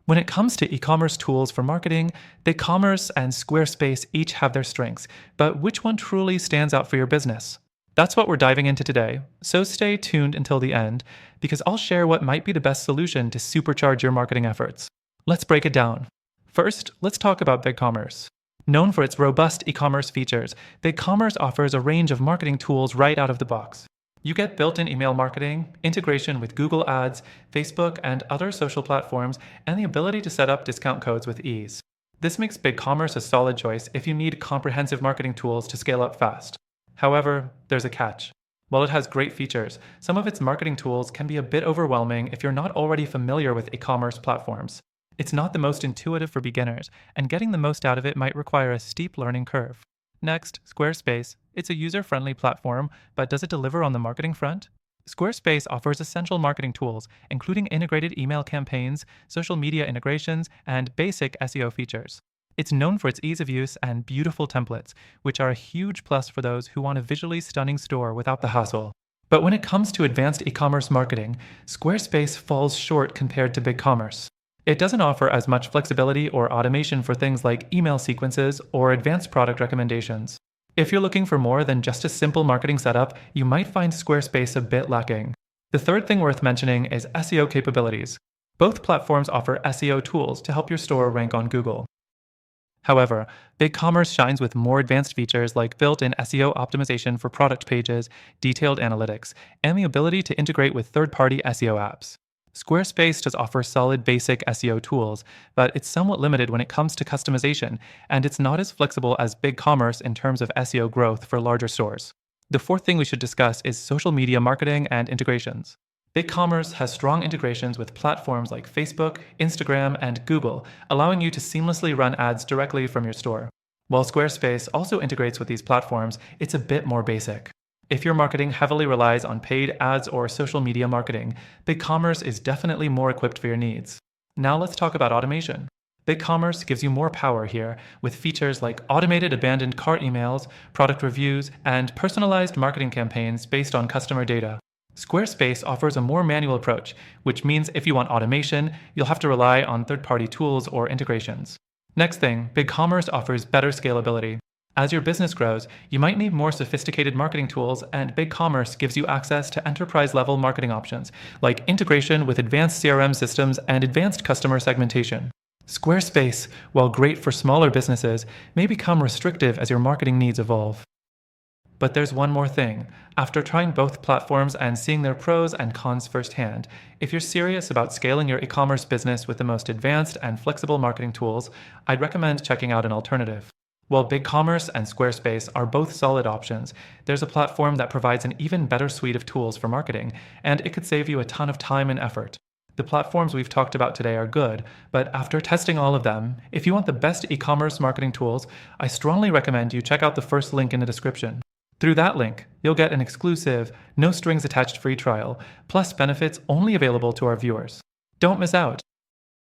When it comes to e-commerce tools for marketing, BigCommerce and Squarespace each have their strengths, but which one truly stands out for your business? That's what we're diving into today, so stay tuned until the end, because I'll share what might be the best solution to supercharge your marketing efforts. Let's break it down. First, let's talk about BigCommerce. Known for its robust e-commerce features, BigCommerce offers a range of marketing tools right out of the box. You get built-in email marketing, integration with Google Ads, Facebook, and other social platforms, and the ability to set up discount codes with ease. This makes BigCommerce a solid choice if you need comprehensive marketing tools to scale up fast. However, there's a catch. While it has great features, some of its marketing tools can be a bit overwhelming if you're not already familiar with e-commerce platforms. It's not the most intuitive for beginners, and getting the most out of it might require a steep learning curve. Next, Squarespace. It's a user-friendly platform, but does it deliver on the marketing front? Squarespace offers essential marketing tools, including integrated email campaigns, social media integrations, and basic SEO features. It's known for its ease of use and beautiful templates, which are a huge plus for those who want a visually stunning store without the hassle. But when it comes to advanced e-commerce marketing, Squarespace falls short compared to BigCommerce. It doesn't offer as much flexibility or automation for things like email sequences or advanced product recommendations. If you're looking for more than just a simple marketing setup, you might find Squarespace a bit lacking. The third thing worth mentioning is SEO capabilities. Both platforms offer SEO tools to help your store rank on Google. However, BigCommerce shines with more advanced features like built-in SEO optimization for product pages, detailed analytics, and the ability to integrate with third-party SEO apps. Squarespace does offer solid basic SEO tools, but it's somewhat limited when it comes to customization, and it's not as flexible as BigCommerce in terms of SEO growth for larger stores. The fourth thing we should discuss is social media marketing and integrations. BigCommerce has strong integrations with platforms like Facebook, Instagram, and Google, allowing you to seamlessly run ads directly from your store. While Squarespace also integrates with these platforms, it's a bit more basic. If your marketing heavily relies on paid ads or social media marketing, BigCommerce is definitely more equipped for your needs. Now let's talk about automation. BigCommerce gives you more power here with features like automated abandoned cart emails, product reviews, and personalized marketing campaigns based on customer data. Squarespace offers a more manual approach, which means if you want automation, you'll have to rely on third-party tools or integrations. Next thing, BigCommerce offers better scalability. As your business grows, you might need more sophisticated marketing tools, and BigCommerce gives you access to enterprise-level marketing options, like integration with advanced CRM systems and advanced customer segmentation. Squarespace, while great for smaller businesses, may become restrictive as your marketing needs evolve. But there's one more thing. After trying both platforms and seeing their pros and cons firsthand, if you're serious about scaling your e-commerce business with the most advanced and flexible marketing tools, I'd recommend checking out an alternative. While BigCommerce and Squarespace are both solid options, there's a platform that provides an even better suite of tools for marketing, and it could save you a ton of time and effort. The platforms we've talked about today are good, but after testing all of them, if you want the best e-commerce marketing tools, I strongly recommend you check out the first link in the description. Through that link, you'll get an exclusive, no-strings-attached free trial, plus benefits only available to our viewers. Don't miss out.